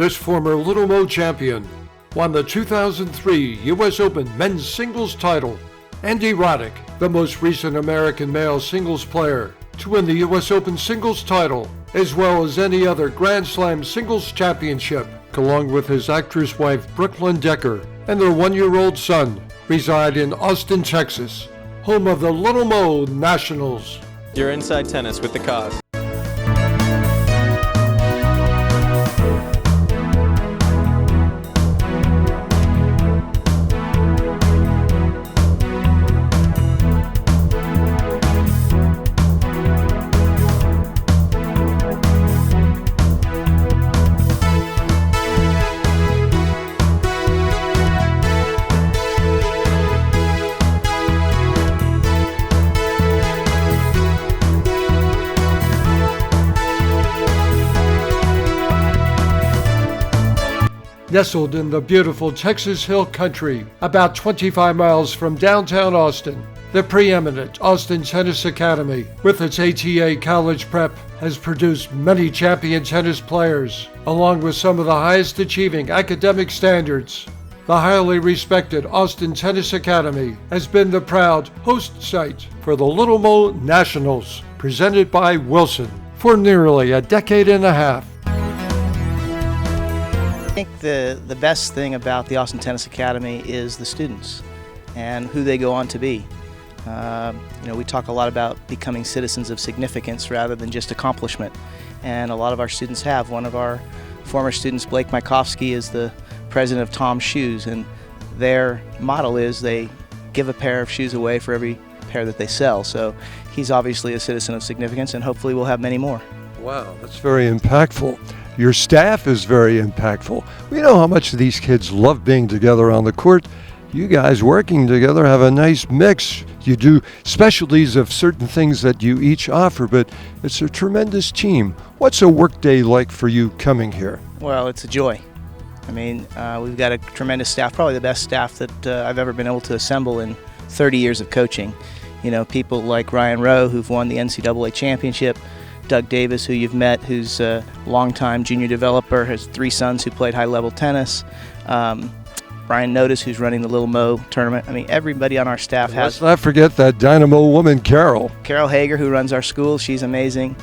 This former Little Mo champion won the 2003 U.S. Open men's singles title. Andy Roddick, the most recent American male singles player to win the U.S. Open singles title, as well as any other Grand Slam singles championship, along with his actress wife Brooklyn Decker and their one-year-old son, reside in Austin, Texas, home of the Little Mo Nationals. You're inside tennis with the Koz. Nestled in the beautiful Texas Hill Country, about 25 miles from downtown Austin, the preeminent Austin Tennis Academy, with its ATA college prep, has produced many champion tennis players, along with some of the highest achieving academic standards. The highly respected Austin Tennis Academy has been the proud host site for the Little Mo Nationals, presented by Wilson, for nearly a decade and a half. I think the best thing about the Austin Tennis Academy is the students and who they go on to be. We talk a lot about becoming citizens of significance rather than just accomplishment, and a lot of our students have. One of our former students, Blake Mykovsky, is the president of Tom's Shoes, and their model is they give a pair of shoes away for every pair that they sell. So he's obviously a citizen of significance, and hopefully we'll have many more. Wow, that's very impactful. Your staff is very impactful. We know how much these kids love being together on the court. You guys working together have a nice mix. You do specialties of certain things that you each offer, but it's a tremendous team. What's a work day like for you coming here? Well, it's a joy. I mean, we've got a tremendous staff, probably the best staff that I've ever been able to assemble in 30 years of coaching. People like Ryan Rowe, who've won the NCAA championship, Doug Davis, who you've met, who's a longtime junior developer, has 3 sons who played high-level tennis. Brian Notice, who's running the Little Mo tournament. I mean, everybody on our staff has. Let's not forget that dynamo woman, Carol. Carol Hager, who runs our school. She's amazing.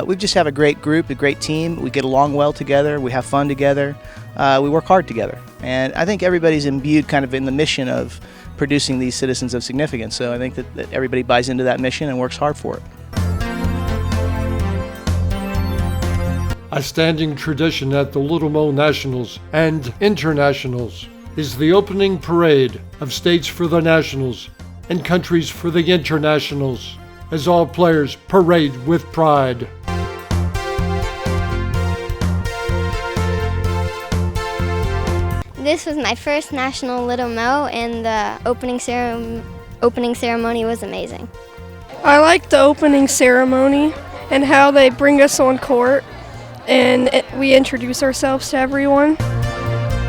We just have a great group, a great team. We get along well together. We have fun together. We work hard together. And I think everybody's imbued kind of in the mission of producing these citizens of significance. So I think that everybody buys into that mission and works hard for it. A standing tradition at the Little Mo Nationals and Internationals is the opening parade of states for the Nationals and countries for the Internationals, as all players parade with pride. This was my first National Little Mo, and the opening ceremony was amazing. I like the opening ceremony and how they bring us on court and we introduce ourselves to everyone.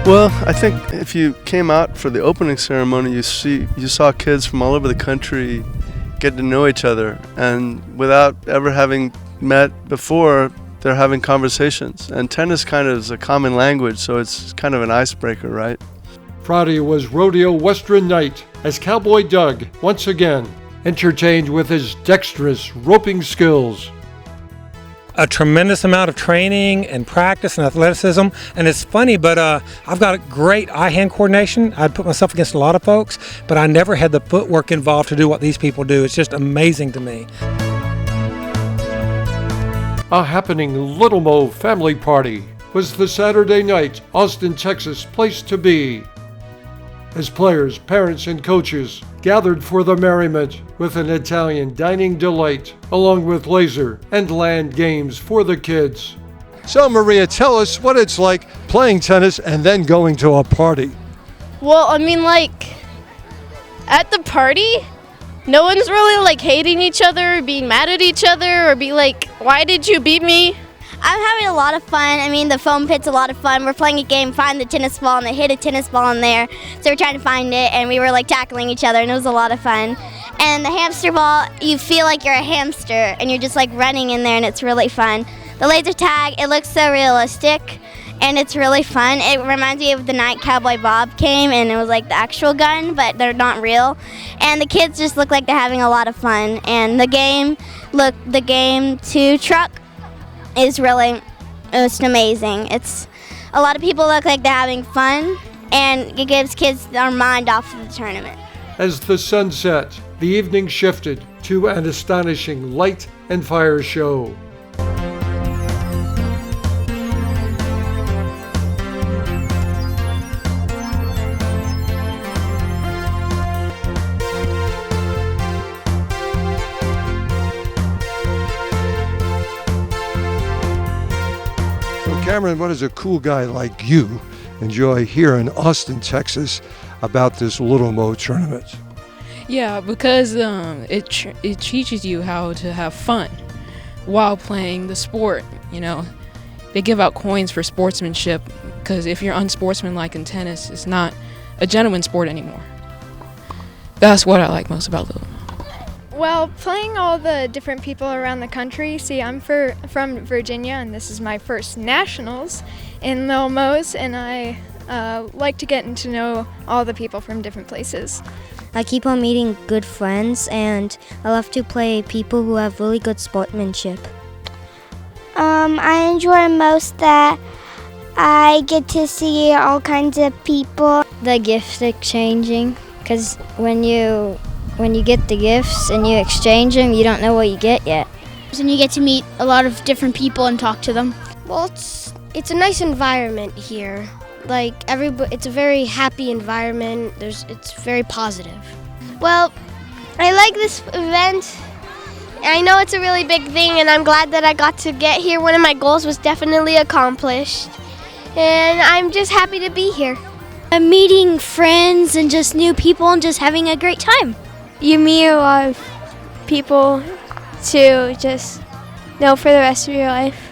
Well, I think if you came out for the opening ceremony, you saw kids from all over the country get to know each other, and without ever having met before, they're having conversations. And tennis kind of is a common language, so it's kind of an icebreaker, right? Friday was Rodeo Western Night as Cowboy Doug once again entertained with his dexterous roping skills. A tremendous amount of training and practice and athleticism, and it's funny, but I've got a great eye-hand coordination. I'd put myself against a lot of folks, but I never had the footwork involved to do what these people do. It's just amazing to me. A happening Little Mo family party was the Saturday night Austin, Texas place to be, as players, parents, and coaches gathered for the merriment with an Italian dining delight, along with laser and land games for the kids. So Maria, tell us what it's like playing tennis and then going to a party. Well, I mean, at the party, no one's really hating each other or being mad at each other or be like, why did you beat me? I'm having a lot of fun. I mean, the foam pit's a lot of fun. We're playing a game, find the tennis ball, and they hit a tennis ball in there. So we're trying to find it, and we were tackling each other, and it was a lot of fun. And the hamster ball, you feel like you're a hamster, and you're just running in there, and it's really fun. The laser tag, it looks so realistic, and it's really fun. It reminds me of the night Cowboy Bob came, and it was like the actual gun, but they're not real. And the kids just look like they're having a lot of fun. And the game 2 truck is really, it's amazing. It's a lot of people look like they're having fun, and it gives kids their mind off of the tournament. As the sun set, the evening shifted to an astonishing light and fire show. Cameron, what does a cool guy like you enjoy here in Austin, Texas about this Little Mo tournament? Yeah, because it teaches you how to have fun while playing the sport. You know, they give out coins for sportsmanship, because if you're unsportsmanlike in tennis, it's not a gentleman's sport anymore. That's what I like most about Little Mo. Well, playing all the different people around the country. See, I'm from Virginia, and this is my first nationals in Little Mo's, and I like to get to know all the people from different places. I keep on meeting good friends, and I love to play people who have really good sportsmanship. I enjoy most that I get to see all kinds of people. The gift exchanging, because when you get the gifts and you exchange them, you don't know what you get yet. And you get to meet a lot of different people and talk to them. Well, it's a nice environment here. Like it's a very happy environment. It's very positive. Well, I like this event. I know it's a really big thing, and I'm glad that I got to get here. One of my goals was definitely accomplished, and I'm just happy to be here. I'm meeting friends and just new people and just having a great time. You meet a lot of people to just know for the rest of your life.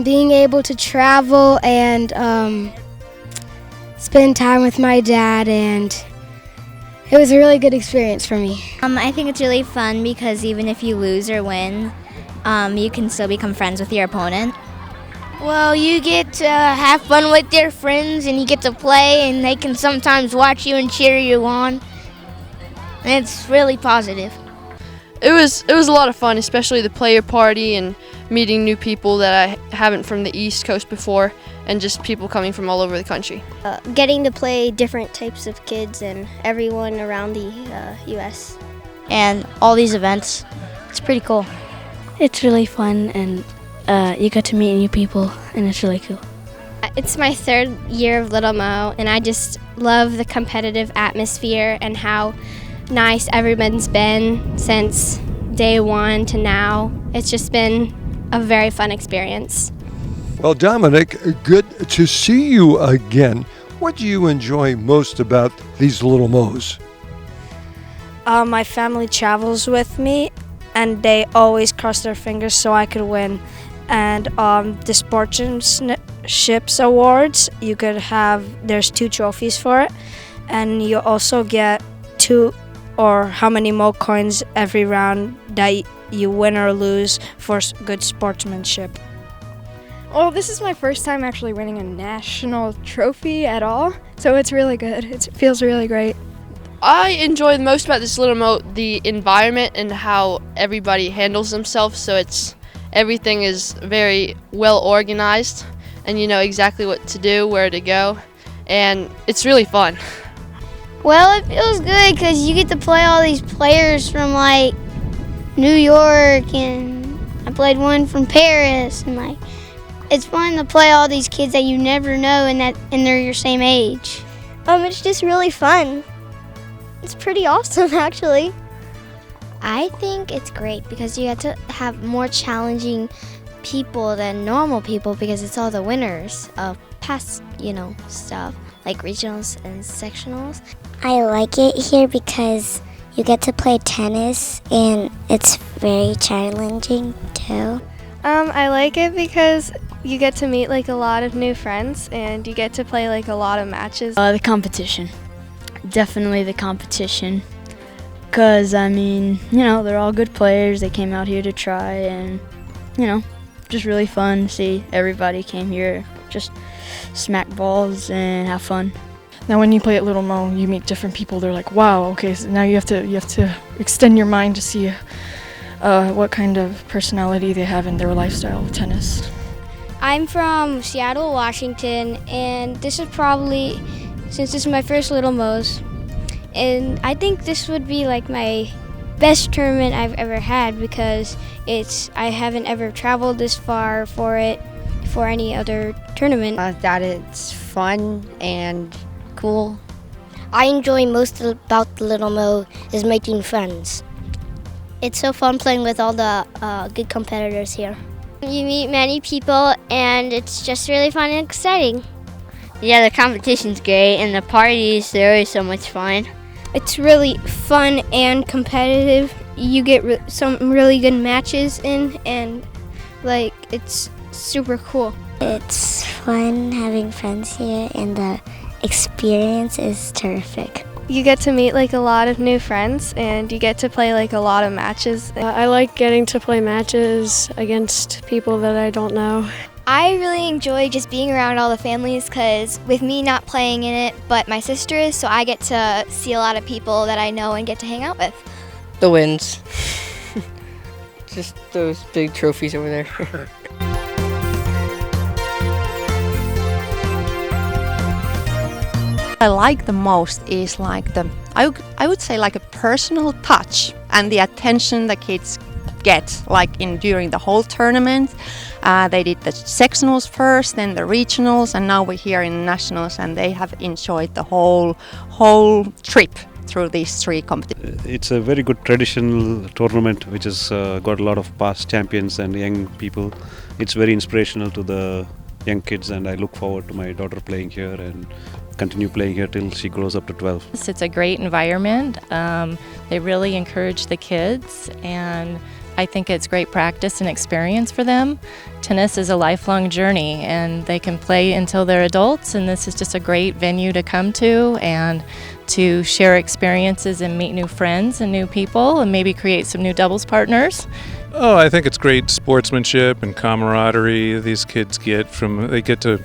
Being able to travel and spend time with my dad, and it was a really good experience for me. I think it's really fun because even if you lose or win, you can still become friends with your opponent. Well, you get to have fun with your friends, and you get to play, and they can sometimes watch you and cheer you on. And it's really positive. It was a lot of fun, especially the player party and meeting new people that I haven't from the East Coast before, and just people coming from all over the country. Getting to play different types of kids and everyone around the U.S. And all these events, it's pretty cool. It's really fun, and you get to meet new people, and it's really cool. It's my 3rd year of Little Mo, and I just love the competitive atmosphere and how nice everyone's been since day 1 to now. It's just been a very fun experience. Well, Dominic, good to see you again. What do you enjoy most about these Little Mo's? My family travels with me, and they always cross their fingers so I could win. And the Sportsmanships Awards, there's 2 trophies for it, and you also get 2 or how many more coins every round that you win or lose for good sportsmanship. Well, this is my first time actually winning a national trophy at all, so it's really good. It feels really great. I enjoy the most about this Little Mo the environment and how everybody handles themselves, so everything is very well organized, and you know exactly what to do, where to go, and it's really fun. Well, it feels good because you get to play all these players from like New York, and I played one from Paris, and it's fun to play all these kids that you never know, and they're your same age. It's just really fun. It's pretty awesome, actually. I think it's great because you get to have more challenging people than normal people, because it's all the winners of past, stuff like regionals and sectionals. I like it here because you get to play tennis, and it's very challenging too. I like it because you get to meet a lot of new friends, and you get to play a lot of matches. The competition. Definitely the competition. Because, they're all good players. They came out here to try, and, just really fun to see everybody came here just smack balls and have fun. Now when you play at Little Mo, you meet different people. They're like, wow, okay, so now you have to extend your mind to see what kind of personality they have in their lifestyle of tennis. I'm from Seattle, Washington, and this is probably, since this is my first Little Mo's, and I think this would be like my best tournament I've ever had because I haven't ever traveled this far for any other tournament. That it's fun and cool. I enjoy most about the Little Mo is making friends. It's so fun playing with all the good competitors here. You meet many people and it's just really fun and exciting. Yeah, the competition's great and the parties, they're always so much fun. It's really fun and competitive. You get some really good matches in and it's super cool. It's fun having friends here and the experience is terrific. You get to meet a lot of new friends and you get to play a lot of matches. I like getting to play matches against people that I don't know. I really enjoy just being around all the families because with me not playing in it, but my sister is, so I get to see a lot of people that I know and get to hang out with. The wins. Just those big trophies over there. I like the most is I would say a personal touch and the attention the kids get during the whole tournament. They did the sectionals first, then the regionals, and now we're here in nationals, and they have enjoyed the whole trip through these three competitions. It's a very good traditional tournament which has got a lot of past champions and young people. It's very inspirational to the young kids, and I look forward to my daughter playing here and continue playing here till she grows up to 12. It's a great environment. They really encourage the kids, and I think it's great practice and experience for them. Tennis is a lifelong journey, and they can play until they're adults, and this is just a great venue to come to and to share experiences and meet new friends and new people and maybe create some new doubles partners. Oh, I think it's great sportsmanship and camaraderie these kids get they get to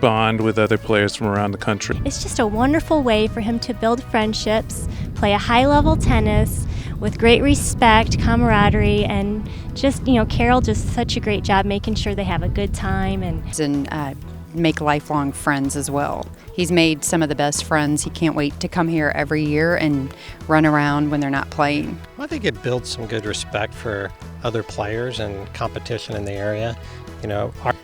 bond with other players from around the country. It's just a wonderful way for him to build friendships, play a high-level tennis with great respect, camaraderie, and just, Carol does such a great job making sure they have a good time and make lifelong friends as well. He's made some of the best friends. He can't wait to come here every year and run around when they're not playing. I think it builds some good respect for other players and competition in the area.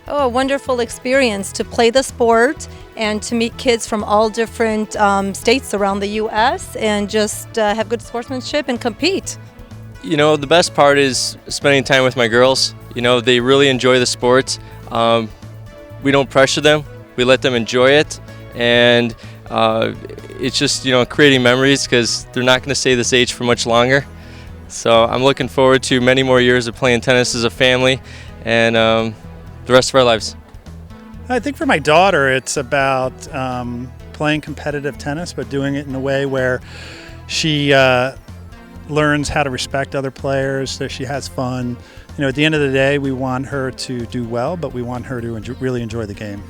A wonderful experience to play the sport and to meet kids from all different states around the U.S. and just have good sportsmanship and compete. The best part is spending time with my girls. They really enjoy the sport. We don't pressure them. We let them enjoy it. And it's just, creating memories because they're not going to stay this age for much longer. So I'm looking forward to many more years of playing tennis as a family and the rest of our lives. I think for my daughter, it's about playing competitive tennis, but doing it in a way where she learns how to respect other players, so she has fun. At the end of the day, we want her to do well, but we want her to really enjoy the game.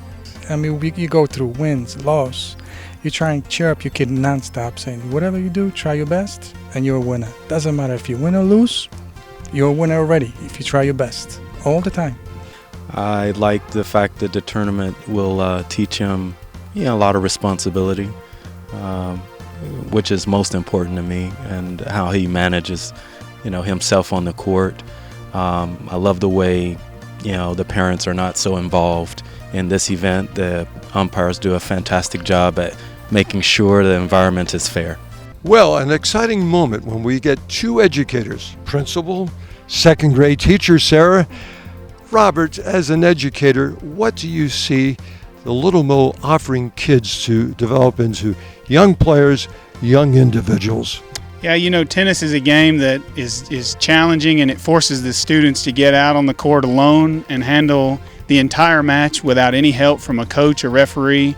You go through wins, loss. You try and cheer up your kid nonstop, saying, whatever you do, try your best, and you're a winner. Doesn't matter if you win or lose, you're a winner already if you try your best, all the time. I like the fact that the tournament will teach him, a lot of responsibility, which is most important to me, and how he manages, himself on the court. I love the way, the parents are not so involved in this event. The umpires do a fantastic job at making sure the environment is fair. Well, an exciting moment when we get two educators, principal, second grade teacher Sarah. Robert, as an educator, what do you see the Little Mo offering kids to develop into young players, young individuals? Yeah, tennis is a game that is challenging, and it forces the students to get out on the court alone and handle the entire match without any help from a coach or referee.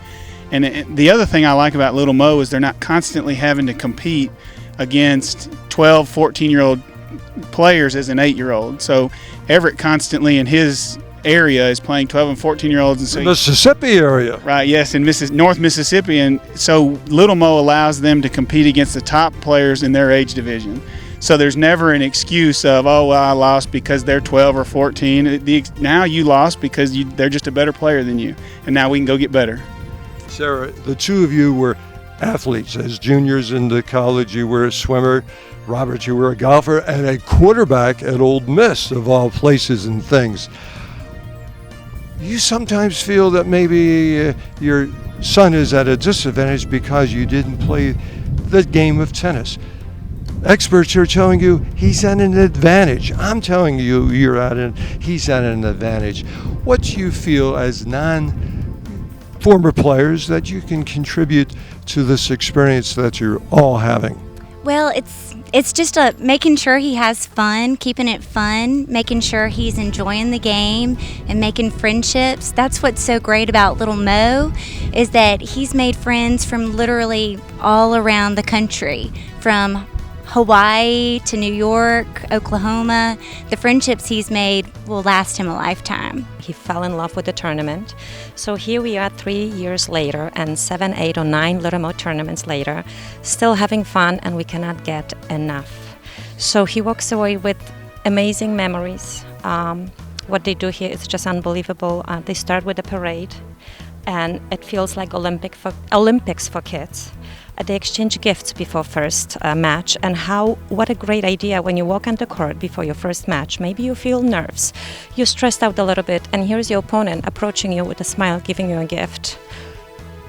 And the other thing I like about Little Mo is they're not constantly having to compete against 12, 14-year-old players as an 8-year-old. So Everett constantly in his area is playing 12 and 14-year-olds. And so Mississippi area. Right, yes, in North Mississippi. And so Little Mo allows them to compete against the top players in their age division. So there's never an excuse of, oh, well, I lost because they're 12 or 14. Now you lost because they're just a better player than you. And now we can go get better. Sarah, the two of you were athletes. As juniors into college, you were a swimmer. Robert, you were a golfer and a quarterback at Ole Miss, of all places and things. You sometimes feel that maybe your son is at a disadvantage because you didn't play the game of tennis. Experts are telling you he's at an advantage. I'm telling you he's at an advantage. What do you feel as former players that you can contribute to this experience that you're all having? Well, it's just making sure he has fun, keeping it fun, making sure he's enjoying the game and making friendships. That's what's so great about Little Mo, is that he's made friends from literally all around the country, from Hawaii to New York, Oklahoma. The friendships he's made will last him a lifetime. He fell in love with the tournament. So here we are 3 years later and 7, 8 or 9 Little Mo tournaments later, still having fun, and we cannot get enough. So he walks away with amazing memories. What they do here is just unbelievable. They start with a parade, and it feels like Olympics for kids. They exchange gifts before first match, and what a great idea when you walk on the court before your first match. Maybe you feel nerves, you're stressed out a little bit, and here's your opponent approaching you with a smile, giving you a gift.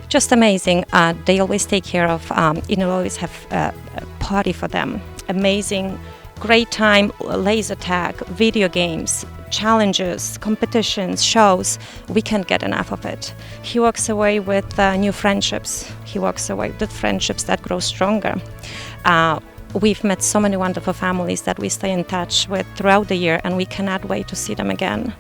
Just amazing. They always take care of, always have a party for them. Amazing, great time, laser tag, video games, challenges, competitions, shows. We can't get enough of it. He walks away with new friendships. He walks away with friendships that grow stronger. We've met so many wonderful families that we stay in touch with throughout the year, and we cannot wait to see them again.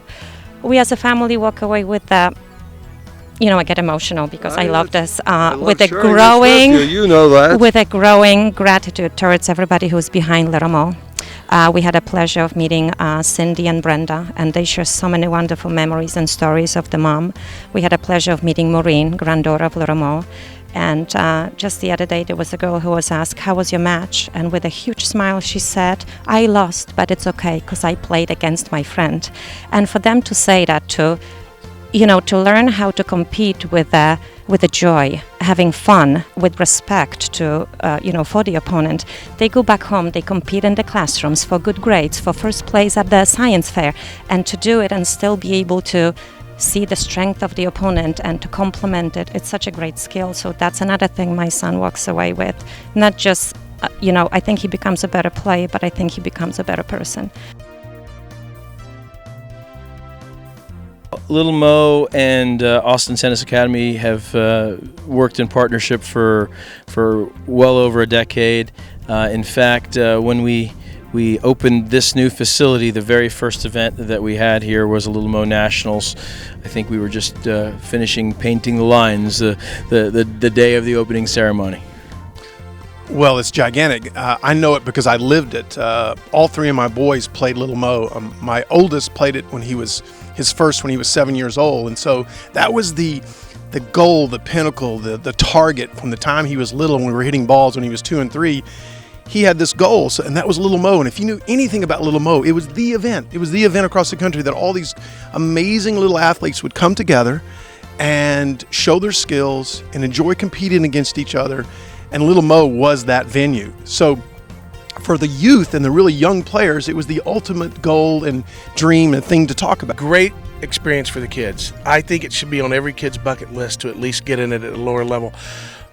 We as a family walk away with I get emotional because I love this. With a growing gratitude towards everybody who's behind Little Mo. We had a pleasure of meeting Cindy and Brenda, and they share so many wonderful memories and stories of the mom. We had a pleasure of meeting Maureen, granddaughter of Little Mo. And just the other day, there was a girl who was asked, how was your match? And with a huge smile, she said, I lost, but it's okay, because I played against my friend. And for them to say that, to learn how to compete with a joy, having fun, with respect to, for the opponent. They go back home, they compete in the classrooms for good grades, for first place at the science fair, and to do it and still be able to see the strength of the opponent and to complement it. It's such a great skill. So that's another thing my son walks away with. Not just, I think he becomes a better player, but I think he becomes a better person. Little Mo and Austin Tennis Academy have worked in partnership for well over a decade. In fact, when we opened this new facility, the very first event that we had here was a Little Mo Nationals. I think we were just finishing painting the lines the day of the opening ceremony. Well, it's gigantic. I know it because I lived it. All three of my boys played Little Mo. My oldest played it when he was 7 years old, and so that was the goal, the pinnacle, the target from the time he was little. When we were hitting balls when he was 2 and 3, he had this goal, and that was Little Mo. And if you knew anything about Little Mo, it was the event. It was the event across the country that all these amazing little athletes would come together and show their skills and enjoy competing against each other. And Little Mo was that venue. So for the youth and the really young players, it was the ultimate goal and dream and thing to talk about. Great experience for the kids. I think it should be on every kid's bucket list to at least get in it at a lower level.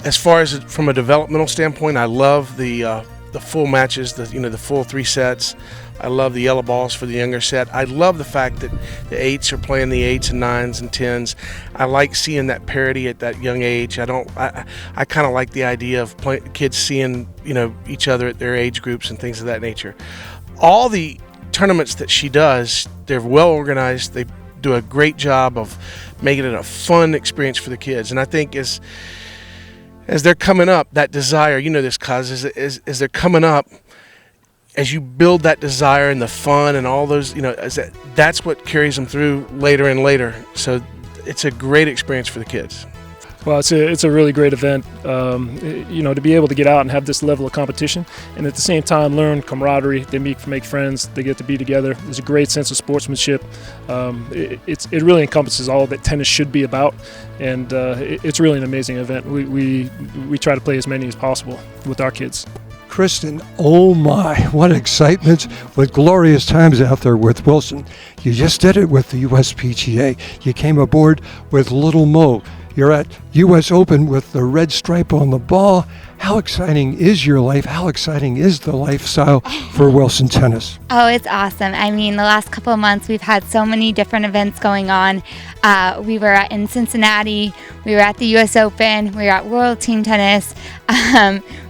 As far as from a developmental standpoint, I love the full matches, the full 3 sets. I love the yellow balls for the younger set. I love the fact that the 8s are playing the 8s and 9s and 10s. I like seeing that parity at that young age. I kind of like the idea of kids seeing each other at their age groups and things of that nature. All the tournaments that she does, they're well organized. They do a great job of making it a fun experience for the kids. And I think as they're coming up, that desire, this, Koz, as they're coming up, as you build that desire and the fun and all those, that's what carries them through later and later. So it's a great experience for the kids. Well, it's a really great event, to be able to get out and have this level of competition, and at the same time learn camaraderie. They make friends. They get to be together. There's a great sense of sportsmanship. It really encompasses all that tennis should be about, and it's really an amazing event. We try to play as many as possible with our kids. Kristen, oh my, what excitement with glorious times out there with Wilson. You just did it with the USPTA. You came aboard with Little Mo. You're at U.S. Open with the red stripe on the ball. How exciting is your life? How exciting is the lifestyle for Wilson Tennis? Oh, it's awesome. I mean, the last couple of months we've had so many different events going on. We were in Cincinnati. We were at the U.S. Open. We were at World Team Tennis.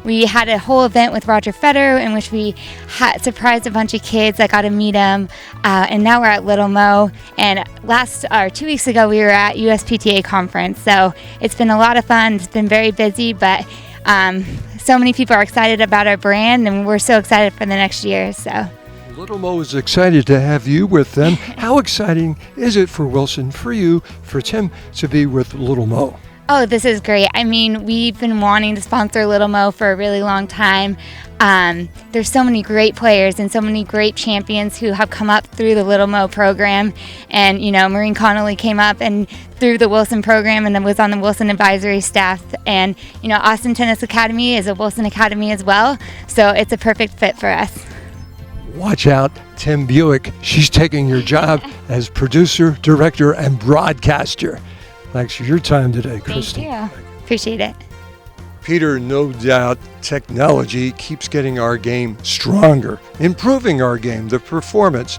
We had a whole event with Roger Federer in which we had surprised a bunch of kids. I got to meet him. And now we're at Little Mo. And 2 weeks ago we were at USPTA conference. So it's been a lot of fun. It's been very busy, but so many people are excited about our brand, and we're so excited for the next year. So Little Mo is excited to have you with them. How exciting is it for Wilson, for you, for Tim to be with Little Mo? Oh, this is great. I mean, we've been wanting to sponsor Little Mo for a really long time. There's so many great players and so many great champions who have come up through the Little Mo program. And, Maureen Connolly came up and through the Wilson program and then was on the Wilson advisory staff. And, Austin Tennis Academy is a Wilson Academy as well. So it's a perfect fit for us. Watch out, Tim Buick. She's taking your job as producer, director, and broadcaster. Thanks for your time today, Kristen. Thank you. Appreciate it. Peter, no doubt technology keeps getting our game stronger, improving our game, the performance.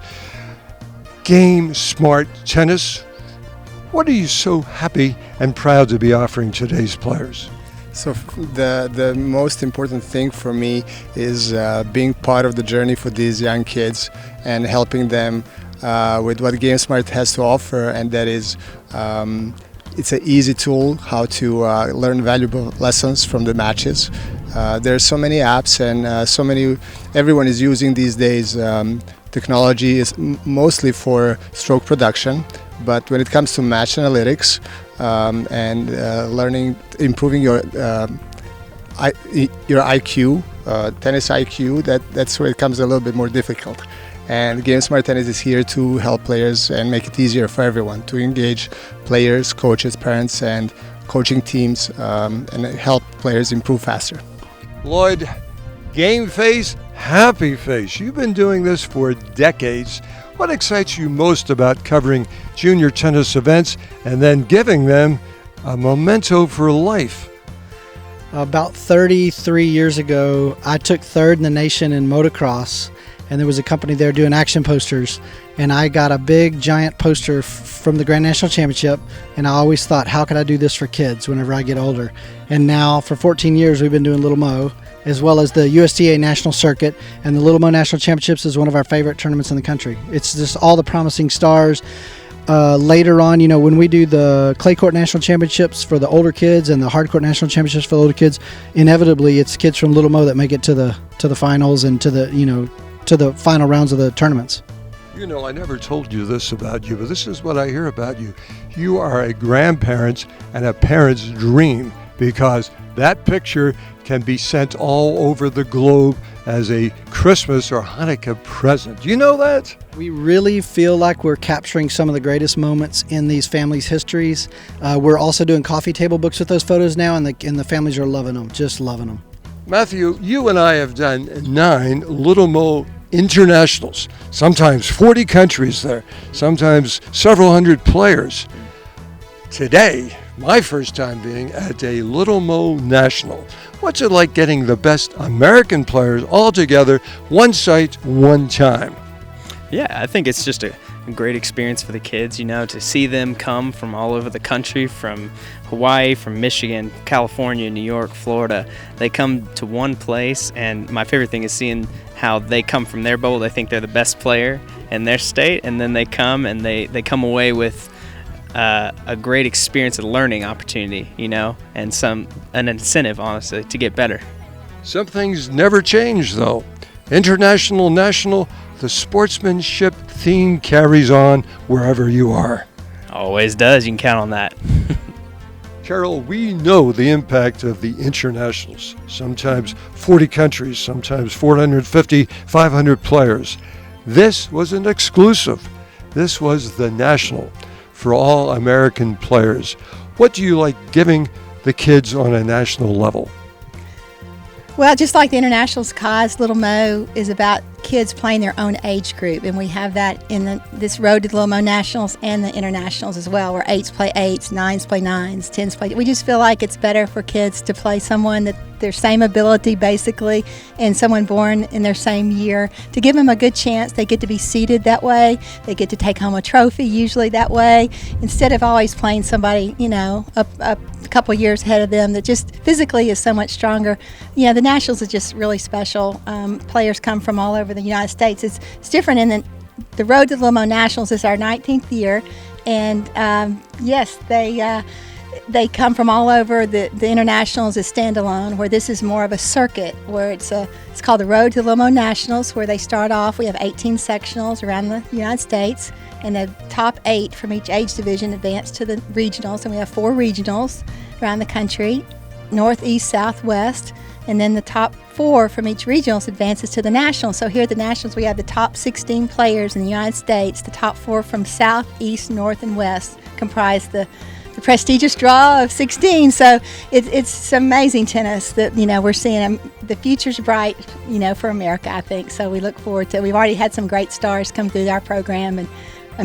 Game Smart Tennis. What are you so happy and proud to be offering today's players? So the most important thing for me is being part of the journey for these young kids and helping them with what Game Smart has to offer, and that is it's an easy tool how to learn valuable lessons from the matches. There's so many apps and everyone is using these days. Technology is mostly for stroke production, but when it comes to match analytics and learning, improving your IQ, tennis IQ, that's where it comes a little bit more difficult. And Game Smart Tennis is here to help players and make it easier for everyone to engage players, coaches, parents, and coaching teams and help players improve faster. Lloyd, game face, happy face. You've been doing this for decades. What excites you most about covering junior tennis events and then giving them a memento for life? About 33 years ago, I took third in the nation in motocross, and there was a company there doing action posters, and I got a big giant poster from the Grand National Championship, and I always thought, how could I do this for kids whenever I get older? And now for 14 years we've been doing Little Mo, as well as the USTA National Circuit, and the Little Mo National Championships is one of our favorite tournaments in the country. It's just all the promising stars. Later on, when we do the clay court national championships for the older kids and the hard court national championships for the older kids, inevitably it's kids from Little Mo that make it to the finals and to the final rounds of the tournaments. I never told you this about you, but this is what I hear about you. You are a grandparent and a parent's dream, because that picture can be sent all over the globe as a Christmas or Hanukkah present. Do you know that? We really feel like we're capturing some of the greatest moments in these families' histories. We're also doing coffee table books with those photos now, and the families are loving them, just loving them. Matthew, you and I have done 9 Little Mo internationals, sometimes 40 countries there, sometimes several hundred players. Today, my first time being at a Little Mo National. What's it like getting the best American players all together, one site, one time? Yeah, I think it's just a great experience for the kids, to see them come from all over the country, from Hawaii, from Michigan, California, New York, Florida. They come to one place, and my favorite thing is seeing how they come from their bowl. They think they're the best player in their state, and then they come and they come away with a great experience, a learning opportunity, and an incentive, honestly, to get better. Some things never change, though. International, national, the sportsmanship theme carries on wherever you are. Always does. You can count on that. Carol, we know the impact of the internationals. Sometimes 40 countries, sometimes 450, 500 players. This was an exclusive. This was the national for all American players. What do you like giving the kids on a national level? Well, just like the internationals, Koz, Little Mo is about kids playing their own age group, and we have that in this road to the Little Mo Nationals and the internationals as well, where 8s play 8s, 9s play 9s, 10s play. We just feel like it's better for kids to play someone that their same ability basically, and someone born in their same year, to give them a good chance. They get to be seeded that way. They get to take home a trophy usually that way, instead of always playing somebody, a couple years ahead of them that just physically is so much stronger. The Nationals is just really special. Players come from all over the United States. It's different in the road to the Little Mo Nationals is our 19th year, and yes, they come from all over. The internationals is standalone, where this is more of a circuit, where it's called the Road to the Little Mo Nationals, where they start off. We have 18 sectionals around the United States, and the top 8 from each age division advance to the regionals, and we have 4 regionals around the country, north, east, south, west, and then the top 4 from each regionals advances to the nationals. So here at the nationals, we have the top 16 players in the United States. The top 4 from south, east, north, and west comprise the prestigious draw of 16. So it's amazing tennis that we're seeing. The future's bright, for America, I think. So we look forward to. We've already had some great stars come through our program, and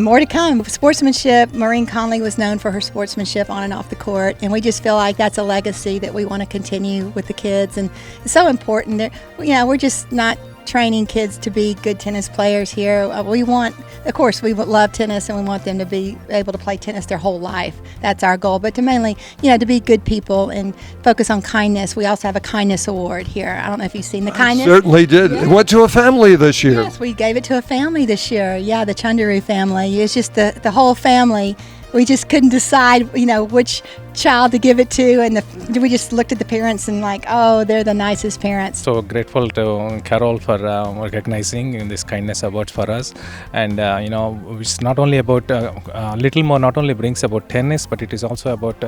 more to come. Sportsmanship. Maureen Conley was known for her sportsmanship on and off the court, and we just feel like that's a legacy that we want to continue with the kids, and it's so important. We're just not training kids to be good tennis players here. We would love tennis, and we want them to be able to play tennis their whole life. That's our goal. But to mainly, to be good people and focus on kindness. We also have a kindness award here. I don't know if you've seen the kindness. Certainly did. Yeah. It went to a family this year. Yes, we gave it to a family this year. Yeah, the Chundaru family. It's just the whole family. We just couldn't decide, which child to give it to, and we just looked at the parents and they're the nicest parents. So grateful to Carol for recognizing this kindness award for us, and it's not only about Little Mo. Not only brings about tennis, but it is also about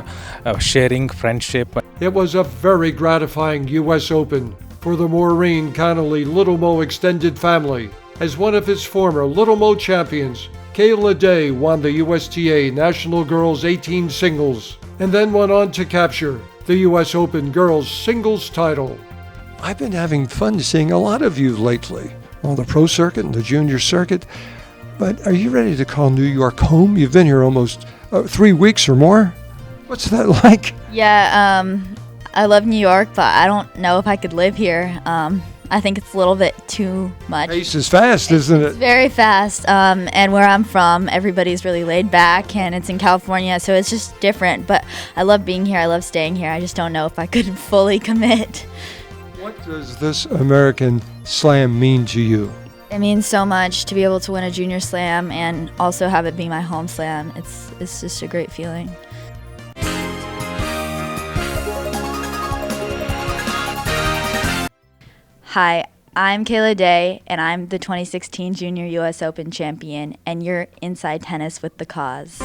sharing, friendship. It was a very gratifying U.S. Open for the Maureen Connolly Little Mo extended family. As one of his former Little Mo champions, Kayla Day won the USTA National Girls 18 Singles, and then went on to capture the U.S. Open Girls Singles title. I've been having fun seeing a lot of you lately on the pro circuit and the junior circuit, but are you ready to call New York home? You've been here almost 3 weeks or more. What's that like? Yeah, I love New York, but I don't know if I could live here. I think it's a little bit too much. Pace is fast, isn't it? It's very fast, and where I'm from, everybody's really laid back, and it's in California, so it's just different. But I love being here. I love staying here. I just don't know if I could fully commit. What does this American Slam mean to you? It means so much to be able to win a junior slam and also have it be my home slam. It's just a great feeling. Hi, I'm Kayla Day, and I'm the 2016 Junior U.S. Open champion, and you're Inside Tennis with the Koz.